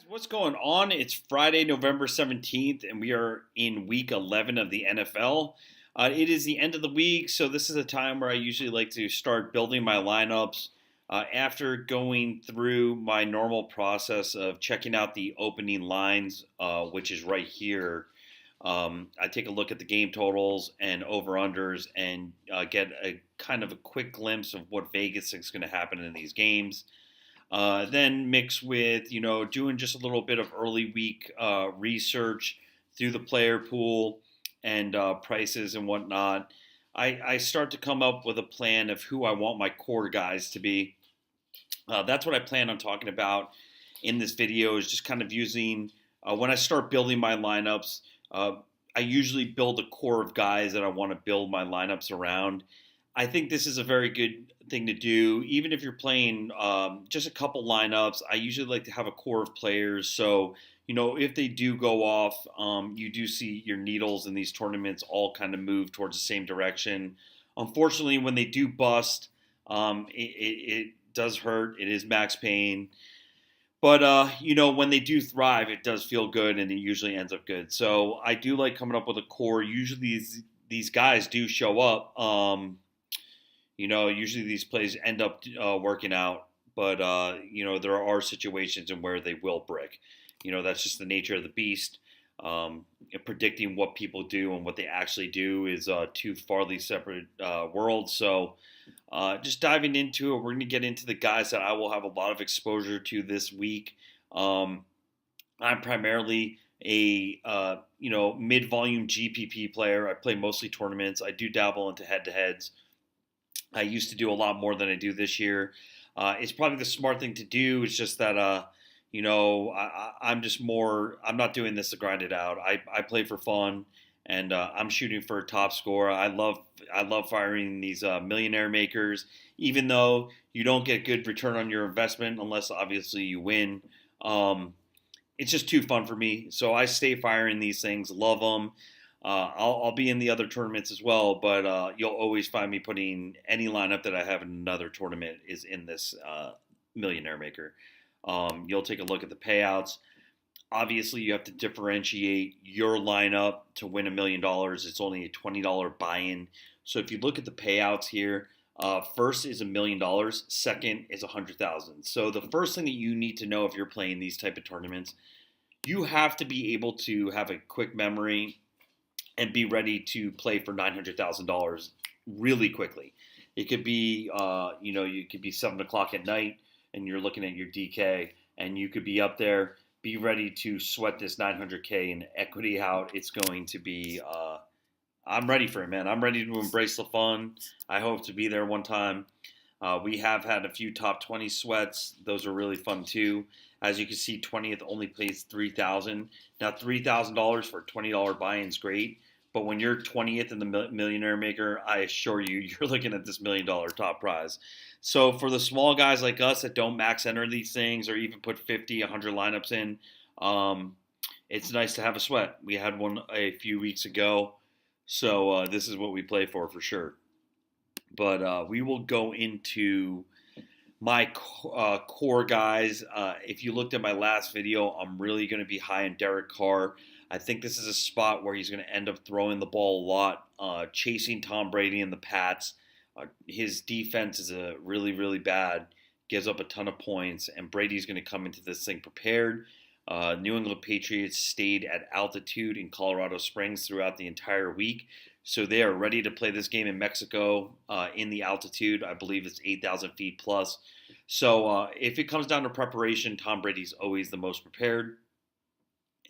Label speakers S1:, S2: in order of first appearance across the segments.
S1: What's going on? It's Friday, November 17th, and we are in week 11 of the NFL. It is the end of the week, so this is a time where I usually like to start building my lineups. After going through my normal process of checking out the opening lines, which is right here, I take a look at the game totals and over-unders and get a kind of a quick glimpse of what Vegas thinks is going to happen in these games. Then mix with doing just a little bit of early week research through the player pool and prices and whatnot. I start to come up with a plan of who I want my core guys to be. That's what I plan on talking about in this video. Is just kind of using when I start building my lineups. I usually build a core of guys that I want to build my lineups around. I think this is a very good thing to do, even if you're playing just a couple lineups. I usually like to have a core of players, so if they do go off, you do see your needles in these tournaments all kind of move towards the same direction. Unfortunately, when they do bust, it does hurt. It is max pain. But when they do thrive, it does feel good, and it usually ends up good. So I do like coming up with a core. Usually these guys do show up. Usually these plays end up working out, but there are situations in where they will brick. That's just the nature of the beast. Predicting what people do and what they actually do is two farly separate worlds. So just diving into it, we're going to get into the guys that I will have a lot of exposure to this week. I'm primarily a mid-volume GPP player. I play mostly tournaments. I do dabble into head-to-heads. I used to do a lot more than I do this year. It's probably the smart thing to do. It's just that, I'm just more. I'm not doing this to grind it out. I play for fun, and I'm shooting for a top score. I love firing these millionaire makers, even though you don't get good return on your investment unless obviously you win. It's just too fun for me, so I stay firing these things. Love them. I'll be in the other tournaments as well, but you'll always find me putting any lineup that I have in another tournament is in this millionaire maker. You'll take a look at the payouts. Obviously, you have to differentiate your lineup to win $1 million. It's only a $20 buy-in. So if you look at the payouts here, first is $1 million. Second is 100,000. So the first thing that you need to know if you're playing these type of tournaments, you have to be able to have a quick memory and be ready to play for $900,000 really quickly. It could be, you could be 7 o'clock at night and you're looking at your DK and you could be up there. Be ready to sweat this 900K in equity out. It's going to be, I'm ready for it, man. I'm ready to embrace the fun. I hope to be there one time. We have had a few top 20 sweats. Those are really fun too. As you can see, 20th only pays $3,000. Now, $3,000 for a $20 buy-in is great. But when you're 20th in the millionaire maker, I assure you, you're looking at this $1 million top prize. So for the small guys like us that don't max enter these things or even put 50, 100 lineups in, it's nice to have a sweat. We had one a few weeks ago. So this is what we play for sure. But we will go into my core guys. If you looked at my last video, I'm really going to be high on Derek Carr. I think this is a spot where he's going to end up throwing the ball a lot, chasing Tom Brady and the Pats. His defense is really, really bad, gives up a ton of points, and Brady's going to come into this thing prepared. New England Patriots stayed at altitude in Colorado Springs throughout the entire week, so they are ready to play this game in Mexico in the altitude. I believe it's 8,000 feet plus. So if it comes down to preparation, Tom Brady's always the most prepared.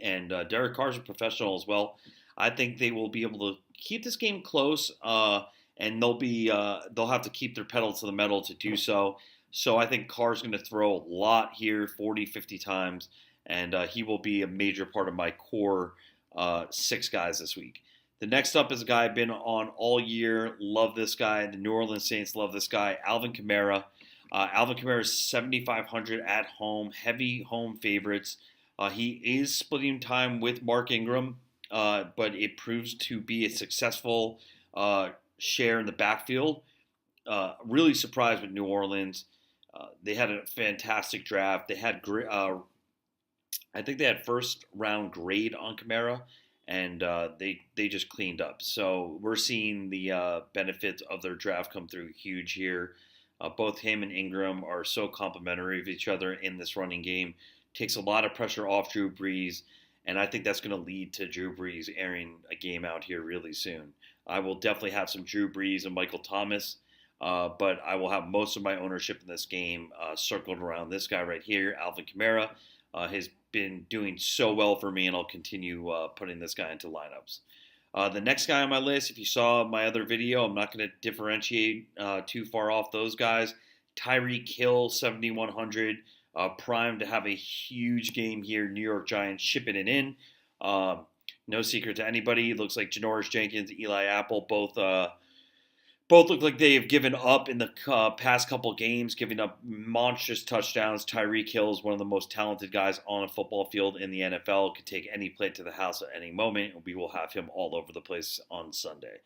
S1: And Derek Carr's a professional as well. I think they will be able to keep this game close, and they'll have to keep their pedal to the metal to do so. So I think Carr's going to throw a lot here, 40, 50 times, and he will be a major part of my core 6 guys this week. The next up is a guy I've been on all year. Love this guy. The New Orleans Saints love this guy, Alvin Kamara. Alvin Kamara is 7,500 at home, heavy home favorites. He is splitting time with Mark Ingram, but it proves to be a successful share in the backfield. Really surprised with New Orleans. They had a fantastic draft. They had I think they had first round grade on Kamara, and they just cleaned up. So we're seeing the benefits of their draft come through huge here. Both him and Ingram are so complementary of each other in this running game. Takes a lot of pressure off Drew Brees, and I think that's going to lead to Drew Brees airing a game out here really soon. I will definitely have some Drew Brees and Michael Thomas, but I will have most of my ownership in this game circled around this guy right here, Alvin Kamara. Has been doing so well for me, and I'll continue putting this guy into lineups. The next guy on my list, if you saw my other video, I'm not going to differentiate too far off those guys. Tyreek Hill, 7,100, primed to have a huge game here. New York Giants shipping it in. No secret to anybody. Looks like Janoris Jenkins, Eli Apple, both look like they have given up in the past couple games, giving up monstrous touchdowns. Tyreek Hill is one of the most talented guys on a football field in the NFL. Could take any play to the house at any moment, and we will have him all over the place on Sunday.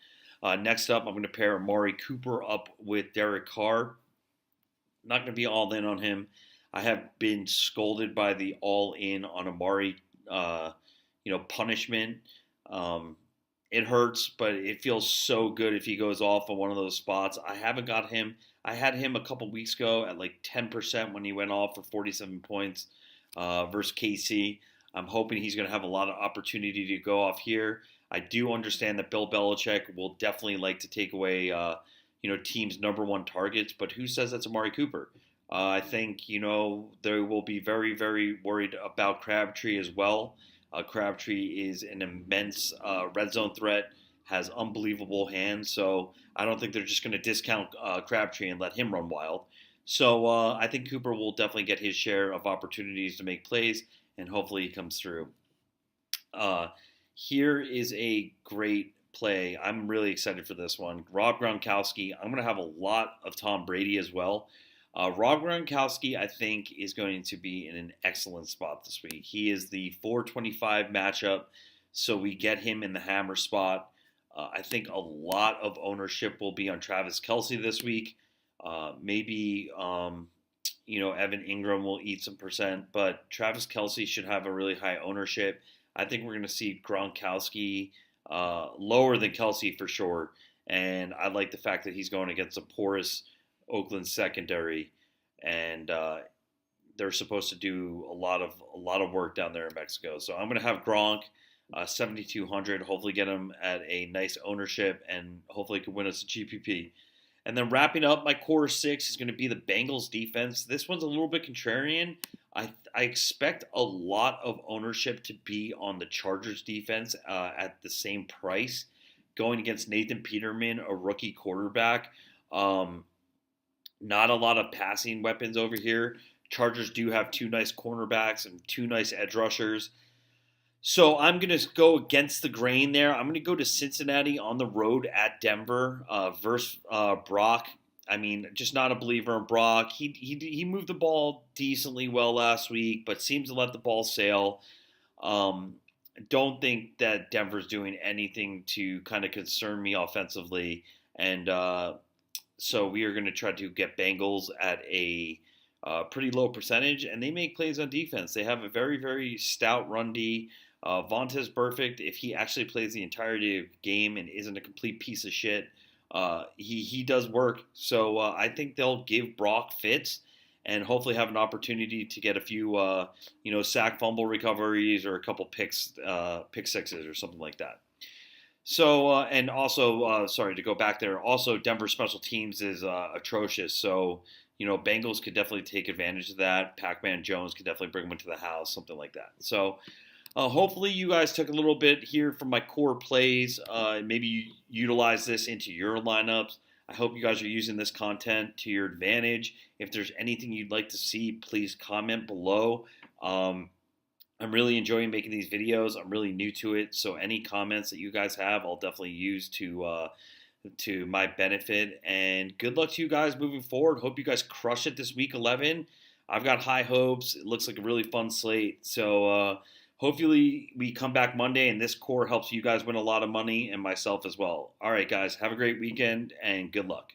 S1: Next up, I'm going to pair Amari Cooper up with Derek Carr. Not going to be all in on him. I have been scolded by the all in on Amari, punishment. It hurts, but it feels so good if he goes off on one of those spots. I haven't got him. I had him a couple weeks ago at like 10% when he went off for 47 points versus KC. I'm hoping he's going to have a lot of opportunity to go off here. I do understand that Bill Belichick will definitely like to take away, teams' number one targets, but who says that's Amari Cooper? I think, they will be very, very worried about Crabtree as well. Crabtree is an immense red zone threat, has unbelievable hands, so I don't think they're just going to discount Crabtree and let him run wild. So I think Cooper will definitely get his share of opportunities to make plays, and hopefully he comes through. Here is a great play. I'm really excited for this one. Rob Gronkowski. I'm going to have a lot of Tom Brady as well. Rob Gronkowski, I think, is going to be in an excellent spot this week. He is the 425 matchup, so we get him in the hammer spot. I think a lot of ownership will be on Travis Kelce this week. Maybe, Evan Ingram will eat some percent, but Travis Kelce should have a really high ownership. I think we're going to see Gronkowski lower than Kelce for sure, and I like the fact that he's going against the poorest Oakland secondary, and they're supposed to do a lot of work down there in Mexico. So I'm going to have Gronk, 7,200. Hopefully get him at a nice ownership, and hopefully could win us a GPP. And then wrapping up my core six is going to be the Bengals defense. This one's a little bit contrarian. I expect a lot of ownership to be on the Chargers defense at the same price, going against Nathan Peterman, a rookie quarterback. Not a lot of passing weapons over here. Chargers do have two nice cornerbacks and two nice edge rushers. So I'm going to go against the grain there. I'm going to go to Cincinnati on the road at Denver versus Brock. I mean, just not a believer in Brock. He moved the ball decently well last week, but seems to let the ball sail. Don't think that Denver's doing anything to kind of concern me offensively. And so we are going to try to get Bengals at a pretty low percentage, and they make plays on defense. They have a very, very stout run D. Vontaze Burfict, if he actually plays the entirety of the game and isn't a complete piece of shit, he does work. So I think they'll give Brock fits and hopefully have an opportunity to get a few, sack fumble recoveries or a couple pick sixes or something like that. So, and also, sorry to go back there, also Denver special teams is atrocious. So, Bengals could definitely take advantage of that. Pac-Man Jones could definitely bring them into the house, something like that. So, hopefully you guys took a little bit here from my core plays. Maybe you utilize this into your lineups. I hope you guys are using this content to your advantage. If there's anything you'd like to see, please comment below. I'm really enjoying making these videos. I'm really new to it, so any comments that you guys have, I'll definitely use to my benefit. And good luck to you guys moving forward. Hope you guys crush it this week 11. I've got high hopes. It looks like a really fun slate. So hopefully we come back Monday and this core helps you guys win a lot of money and myself as well. All right, guys, have a great weekend and good luck.